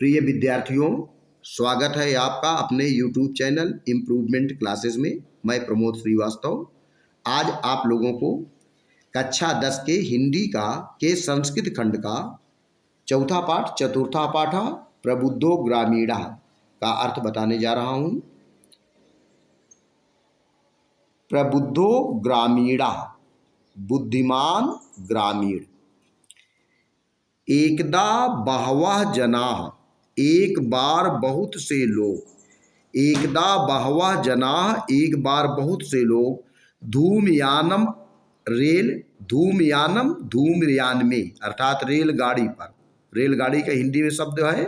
प्रिय विद्यार्थियों, स्वागत है आपका अपने YouTube चैनल इम्प्रूवमेंट क्लासेस में। मैं प्रमोद श्रीवास्तव आज आप लोगों को कक्षा 10 के हिंदी के संस्कृत खंड का चौथा पाठ चतुर्था पाठ प्रबुद्धो ग्रामीणा का अर्थ बताने जा रहा हूँ। प्रबुद्धो ग्रामीणा, बुद्धिमान ग्रामीण। एकदा बहवः जनाः, एक बार बहुत से लोग। एकदा बहवः जनाः, एक बार बहुत से लोग। धूमयानम धूमयान में अर्थात रेलगाड़ी पर। रेलगाड़ी का हिंदी में शब्द है,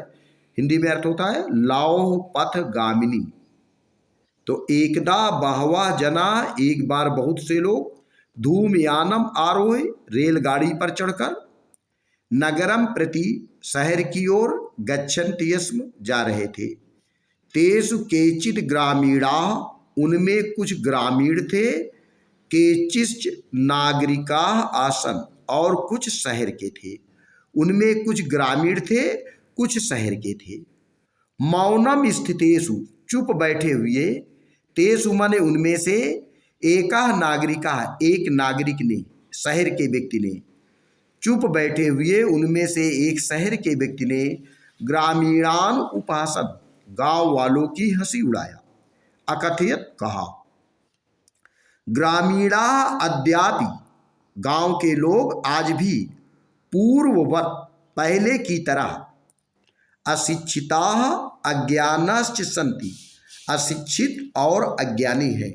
हिंदी में अर्थ होता है लौह पथ गामिनी। तो एकदा बहवः जनाः, एक बार बहुत से लोग। धूमयानम आरोहे, रेलगाड़ी पर चढ़कर। नगरम प्रति, शहर की ओर। गच्छन्ति स्म, जा रहे थे। तेषु केचित् ग्रामीणाः, उनमें कुछ ग्रामीण थे। केचिश्च नागरिकाः आसन्, और कुछ शहर के थे। उनमें कुछ ग्रामीण थे, कुछ शहर के थे। मौनम स्थितेषु, चुप बैठे हुए। तेषु माने उनमें से। एकः नागरिकः, एक नागरिक ने, शहर के व्यक्ति ने। चुप बैठे हुए उनमें से एक शहर के व्यक्ति ने ग्रामीणान उपहासन, गांव वालों की हंसी उड़ाया। अकथयत, कहा। ग्रामीणा अद्यापि, गांव के लोग आज भी। पूर्ववत, पहले की तरह। अशिक्षिता अज्ञानश्च सन्ति, अशिक्षित और अज्ञानी है।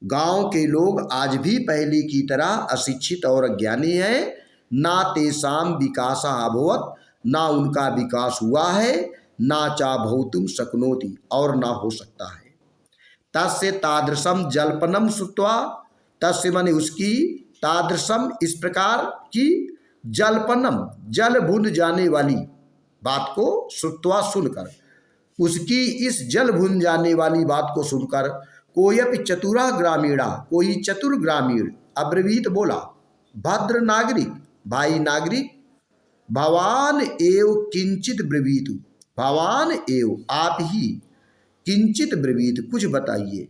गांव के लोग आज भी पहले की तरह अशिक्षित और अज्ञानी है। ना तेषां विकासः अभवत्, ना उनका विकास हुआ है। ना चा भवितुं शक्नोति, और ना हो सकता है। तस्य तादृशम जल्पनम श्रुत्वा, तस्य माने उसकी, तादृशम इस प्रकार की, जल्पनम जल भून जाने वाली बात को, श्रुत्वा सुनकर, उसकी इस जल भून जाने वाली बात को सुनकर। कोयपि चतुरा ग्रामीणा, कोई चतुर ग्रामीण। अब्रवीत, बोला। भद्र नागरिक, भाई नागरिक। भवान एव किंचित ब्रवीतु, भवान एव आप ही। किंचित ब्रवीत, कुछ बताइए।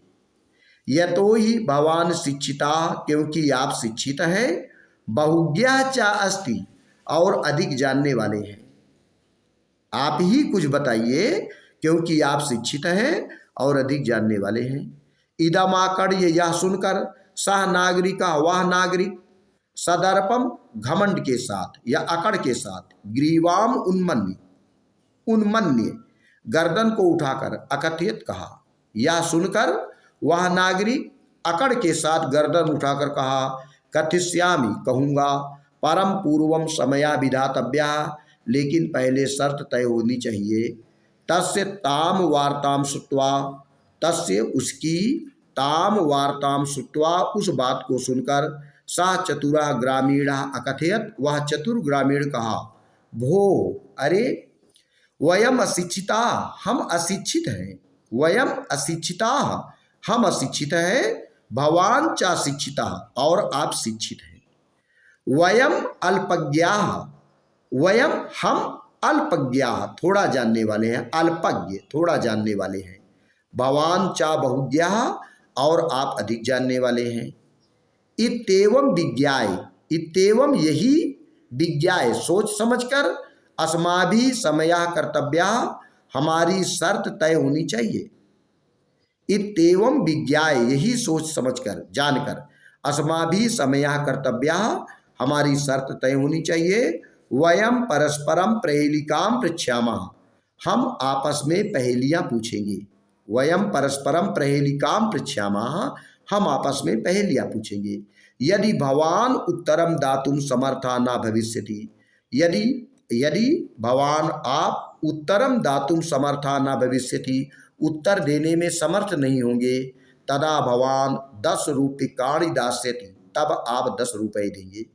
यतो ही भवान शिक्षिता, क्योंकि आप शिक्षित हैं। बहुज्ञा चा अस्ति, और अधिक जानने वाले हैं। आप ही कुछ बताइए, क्योंकि आप शिक्षित हैं और अधिक जानने वाले हैं। इदमाकड़, यह सुनकर। सह नागरिका, वह नागरिक। सदर्पम, घमंड के साथ या अकड़ के साथ। ग्रीवाम उन्मन्य, उन्मन्य, गर्दन को उठाकर। अकथयत, कहा। यह सुनकर वह नागरिक अकड़ के साथ गर्दन उठाकर कहा। कथिष्यामि, कहूँगा। परम पूर्वम समया विधातव्या, लेकिन पहले शर्त तय होनी चाहिए। तस्य ताम वार्ताम श्रुत्वा, तस्य उसकी, ताम वार्ताम श्रुत्वा उस बात को सुनकर। सा चतुरा ग्रामीण अकथयत, वह चतुर ग्रामीण कहा। भो, अरे। वयम अशिक्षिता, हम अशिक्षित हैं। वयम अशिक्षिता, हम अशिक्षित हैं। भवान चा शिक्षिता, और आप शिक्षित हैं। वयम अल्पज्ञा, वयम हम। अल्पज्ञा, थोड़ा जानने वाले हैं। अल्पज्ञ, थोड़ा जानने वाले हैं। भवान चा बहुज्ञा, और आप अधिक जानने वाले हैं। इत्येवं विज्ञाय, इत्येवं यही। विज्ञाय, सोच समझकर। अस्माभि समयः कर्तव्या, हमारी शर्त तय होनी चाहिए। इत्येवं विज्ञाय, यही सोच समझकर, जानकर। अस्माभि समयः कर्तव्या, हमारी शर्त तय होनी चाहिए। वयम परस्परम प्रहेलिकाम पृच्छामः, हम आपस में पहेलियां पूछेंगे। वयम परस्परम प्रहेलिकाम पृच्छामः, हम आपस में पहेलियां पूछेंगे। यदि भवान उत्तरम दातुम समर्था न भविष्यति, यदि भवान आप उत्तरम दातुम समर्था न भविष्यति, उत्तर देने में समर्थ नहीं होंगे। तदा भवान 10 रूप्यकाणि दास्यति, तब आप 10 रुपये देंगे।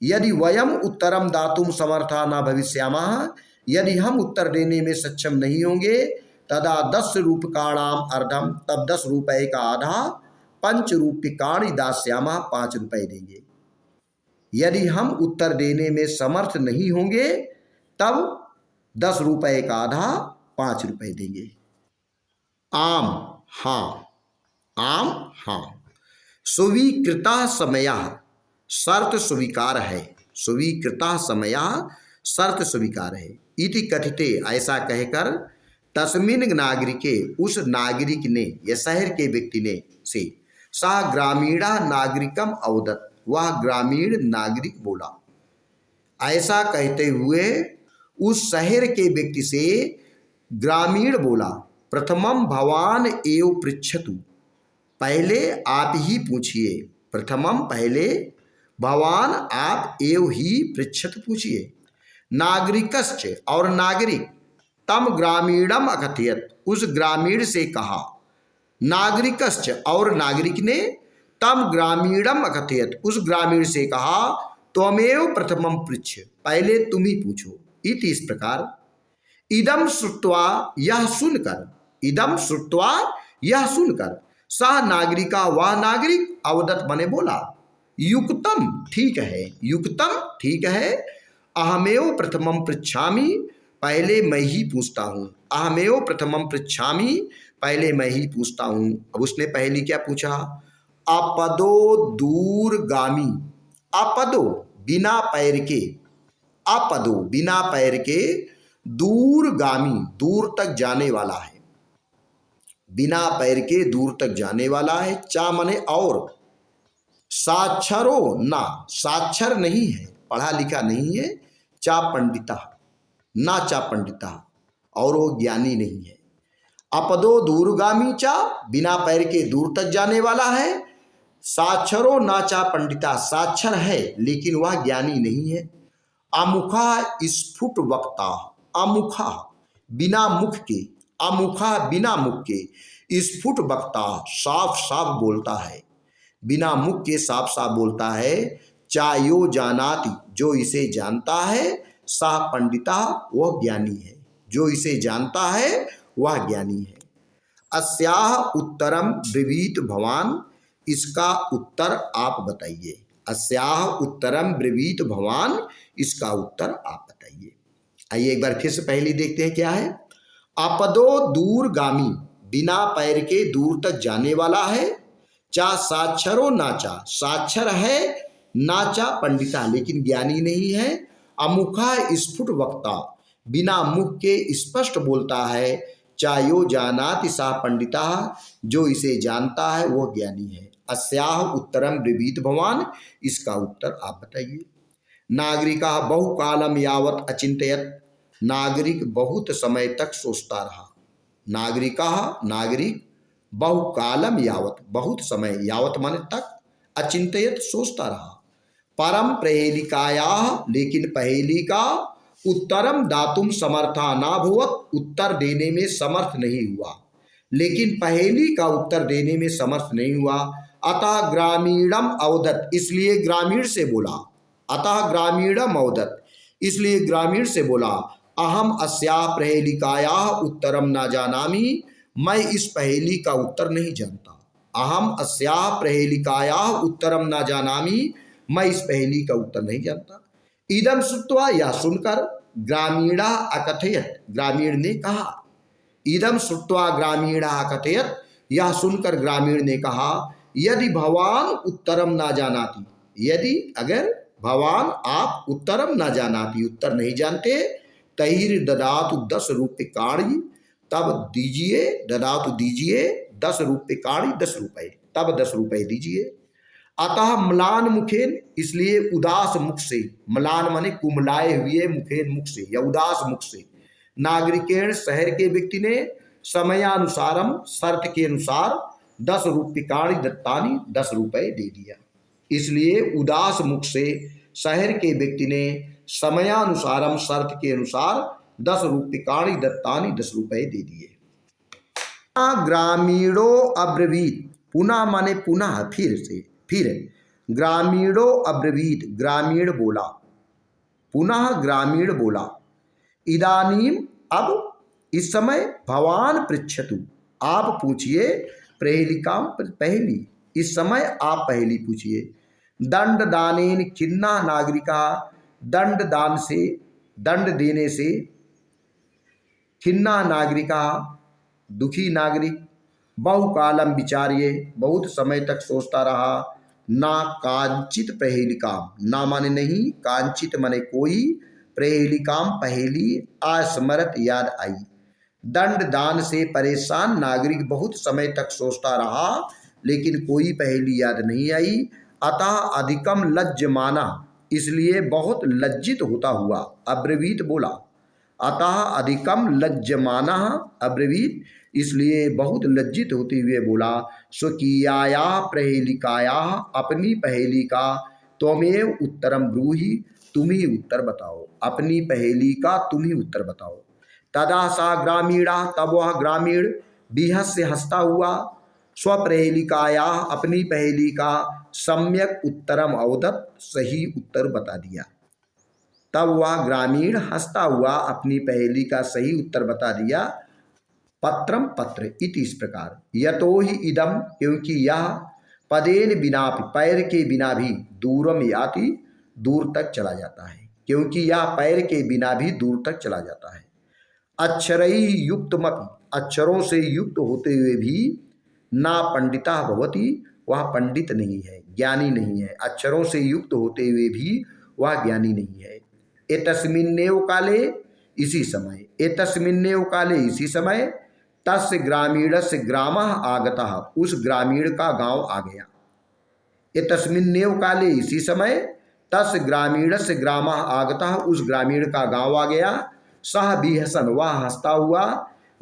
यदि वयम उत्तरम दातुम समर्था न भविष्यामः, यदि हम उत्तर देने में सक्षम नहीं होंगे। तदा 10 रूप्यकाणाम अर्धम, तब 10 रुपये का आधा। 5 रूप्यकाणि दास्यामः, 5 रुपये देंगे। यदि हम उत्तर देने में समर्थ नहीं होंगे, तब 10 रुपये का आधा 5 रुपये देंगे। आम, हाँ, आम, हाँ। स्वीकृता समयः शर्त स्वीकार है, स्वीकृता समयः शर्त स्वीकार है। इति कथिते, ऐसा कहकर, तस्मिन नागरिके, उस नागरिक ने या शहर के व्यक्ति ने से, सह ग्रामीणा नागरिकम अवदत, वह ग्रामीण नागरिक बोला। ऐसा कहते हुए उस शहर के व्यक्ति से ग्रामीण बोला, प्रथमम भवान एव पृच्छतु, पहले आप ही पूछिए। प्रथमम, पहले, भवान, आप, एव ही, पृच्छत, पूछिए। नागरिकश्च, और नागरिक, तम ग्रामीणम अकथयत, उस ग्रामीण से कहा। नागरिकश्च, और नागरिक ने, तम ग्रामीणम अकथयत, उस ग्रामीण से कहा, त्वमेव प्रथमम पृच्छ, पहले तुम ही पूछो। इति, इस प्रकार। इदम श्रुत्वा, यह सुनकर, इदम श्रुत्वा, यह सुनकर, सह नागरिका, वह नागरिक, अवदत, मने बोला, युक्तम, ठीक है, युक्तम, ठीक है, अहमेव प्रथमम पृच्छामि, पहले मैं ही पूछता हूँ। अहमेव प्रथमम पृच्छामि, पहले मैं ही पूछता हूँ। अब उसने पहली क्या पूछा? अपदो दूरगामी, अपदो, बिना पैर के, अपदो, बिना पैर के, दूरगामी, दूर तक जाने वाला है, बिना पैर के दूर तक जाने वाला है। चा मने और, साक्षरो ना, साक्षर नहीं है, पढ़ा लिखा नहीं है। चा पंडिता, ना चा पंडिता, और वो ज्ञानी नहीं है। अपदो दूरगामी चा, बिना पैर के दूर तक जाने वाला है। साक्षरो ना चा पंडिता, साक्षर है लेकिन वह ज्ञानी नहीं है। अमुखा स्फुट वक्ता, अमुखा, बिना मुख के, अमुखा, बिना मुख के, स्फुट वक्ता, साफ साफ बोलता है, बिना मुख के साफ साफ बोलता है। चायो जानाति, जो इसे जानता है। सा पंडिता, वह ज्ञानी है, जो इसे जानता है वह ज्ञानी है। अस्याह उत्तरम ब्रवीत भवान, इसका उत्तर आप बताइए। अस्याह उत्तरम ब्रवीत भवान, इसका उत्तर आप बताइए। आइए एक बार फिर से पहली देखते हैं क्या है। अपदो दूरगामी, बिना पैर के दूर तक जाने वाला है। चा साक्षरो नाचा, साक्षर है, नाचा पंडिता, लेकिन ज्ञानी नहीं है। अमुखा स्फुट वक्ता, बिना मुख के स्पष्ट बोलता है। चायो जानाति सा पंडिता, जो इसे जानता है वह ज्ञानी है। अस्याह उत्तरम ब्रवीत भवान, इसका उत्तर आप बताइए। नागरिका बहुकालम यावत अचिंतयत, नागरिक बहुत समय तक सोचता रहा। नागरिका, नागरिक, बहुकालम यावत, बहुत समय, यावत माने तक, अचिंतयत, सोचता रहा। परम प्रहेलिकाया, लेकिन पहेली का, उत्तरम दातुम समर्था नाभुवत, उत्तर देने में समर्थ नहीं हुआ, लेकिन पहेली का उत्तर देने में समर्थ नहीं हुआ। अतः ग्रामीणम अवदत, इसलिए ग्रामीण से बोला। अतः ग्रामीणम अवदत, इसलिए ग्रामीण से बोला, अहम अस्या प्रहेलिकाया उत्तरम ना जानामि, मैं इस पहेली का उत्तर नहीं जानता। अहम अस्या प्रहेलिकाया उत्तरम ना जानामि, मैं इस पहेली का उत्तर नहीं जानता। इदम श्रुत्वा, यह सुनकर, ग्रामीणा अकथयत, ग्रामीण ने कहा। इदम श्रुत्वा ग्रामीणा अकथयत, यह सुनकर ग्रामीण ने कहा, यदि भवान उत्तरम ना जानाति, यदि, अगर, भवान, आप, उत्तरम ना जानाति, उत्तर नहीं जानते, तैर ददातु 10 रुपये काढ़ी, तब दीजिए, ददातु दीजिए, 10 रुपये काढ़ी, 10 रुपये, तब 10 रुपये दीजिए। अतः म्लान मुखेन, इसलिए उदास मुख से, म्लान माने कुमलाए हुए, मुखेन, मुख से, या उदास मुख से, नागरिकेण, शहर के व्यक्ति ने, समयानुसारम, शर्त के अनुसार, 10 रुपये काढ़ी दत्तानी, 10 रुपये दे दिया। इसलिए उदास मुख से शहर के व्यक्ति ने समयानुसारम, शर्त के अनुसार, 10 रुपये काढ़ी दत्तानी, 10 रुपये दे दिए। ग्रामीणो अब्रवीत, पुनः माने पुनः, फिर से, फिर, ग्रामीणो अब्रवीत, ग्रामीण बोला, पुनः ग्रामीण बोला। इदानीम, अब, इस समय, भवान पृच्छतु, आप पूछिए, प्रहेलिकाम, पहेली, इस समय आप पहेली पूछिए। दंड दानेन खिन्ना नागरिका, दंड दान से, दंड देने से, खिन्ना नागरिका, दुखी नागरिक, बहुकालम विचार्य, बहुत समय तक सोचता रहा, ना कांचित पहेलिकाम, ना माने नहीं, कांचित माने कोई, पहेलिकाम पहेली, अस्मरत याद आई। दंड दान से परेशान नागरिक बहुत समय तक सोचता रहा लेकिन कोई पहेली याद नहीं आई। अतः अधिकम लज्जमाना, इसलिए बहुत लज्जित होता हुआ, अब्रवीत बोला। अतः अधिकम लज्जमाना, अब्रवीत, इसलिए बहुत लज्जित होते हुए बोला, स्वकीयाया पहेलिकाया, अपनी पहेली का, त्वमेव उत्तरम ब्रूहि, तुम ही उत्तर बताओ, अपनी पहेली का तुम ही उत्तर बताओ। तदा सा ग्रामीणा, तब वह ग्रामीण, बिहस से हंसता हुआ, स्वप्रहेलिकाया, अपनी पहेली का, सम्यक उत्तरम अवदत, सही उत्तर बता दिया। तब वह ग्रामीण हंसता हुआ अपनी पहेली का सही उत्तर बता दिया। पत्रम, पत्र, इति, इस प्रकार, यतो ही इदम, क्योंकि यह, पदेन बिना, पैर के बिना भी, दूरम याति, दूर तक चला जाता है, क्योंकि यह पैर के बिना भी दूर तक चला जाता है। अक्षरई युक्तमपि, अक्षरों से युक्त होते हुए भी, ना पंडिता भवति, वह पंडित नहीं है, ज्ञानी नहीं है, अक्षरों से युक्त होते हुए भी वह ज्ञानी नहीं है। एतस्मिन्नेव काले, इसी समय, एतस्मिन्नेव काले, इसी समय, तस्य ग्रामीणस्य ग्रामः आगतः, उस ग्रामीण का गांव आ गया। एतस्मिन्नेव काले, इसी समय, तस्य ग्रामीणस्य ग्रामः आगतः, उस ग्रामीण का गांव आ गया। सह बिहसन, वह हंसता हुआ,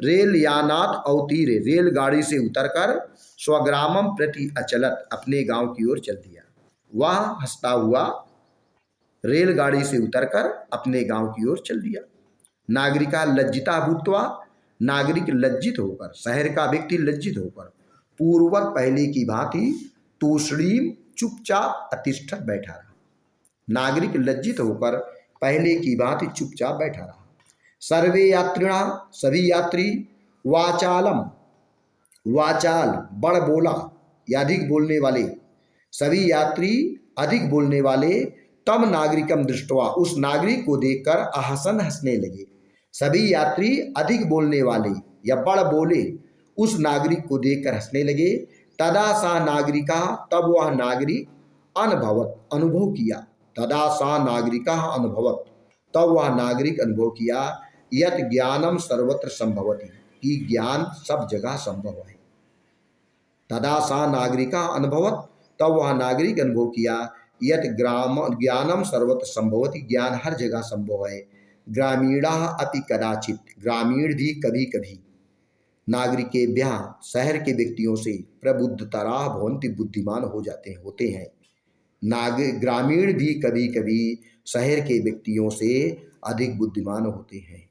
रेल यानात अवतीरे, रेलगाड़ी से उतरकर, स्वग्रामम प्रति अचलत, अपने गांव की ओर चल दिया। वह हंसता हुआ रेलगाड़ी से उतरकर अपने गांव की ओर चल दिया। नागरिका लज्जिता भूत्वा, नागरिक लज्जित होकर, शहर का व्यक्ति लज्जित होकर, पूर्ववत, पहले की भांति, तूष्णीम, चुपचाप, अतिष्ठत, बैठा रहा। नागरिक लज्जित होकर पहले की भांति चुपचाप बैठा रहा। सर्वे यात्रिणा, सभी यात्री, वाचालम, वाचाल, बड़ बोला या अधिक बोलने वाले, सभी यात्री अधिक बोलने वाले, तम नागरिकम दृष्टवा, उस नागरिक को देखकर अहसन, हंसने लगे। सभी यात्री अधिक बोलने वाले या बड़ बोले उस नागरिक को देखकर हंसने लगे। तदा सा नागरिका, तब वह नागरिक, अनुभवत, अनुभव किया। तदा सा नागरिका अनुभवत, तब वह नागरिक अनुभव किया, यत ज्ञानम सर्वत्र संभवति, कि ज्ञान सब जगह संभव है। तदा सा नागरिका अनुभवत, तब वह नागरिक अनुभव किया, यत ज्ञानम सर्वत्र संभवति, ज्ञान हर जगह संभव है। ग्रामीणा अति कदाचित, ग्रामीण भी कभी कभी, नागरिकेभ्यः, शहर के व्यक्तियों से, प्रबुद्धतरा भवन्ति, बुद्धिमान हो जाते हैं, होते हैं। ग्रामीण भी कभी कभी शहर के व्यक्तियों से अधिक बुद्धिमान होते हैं।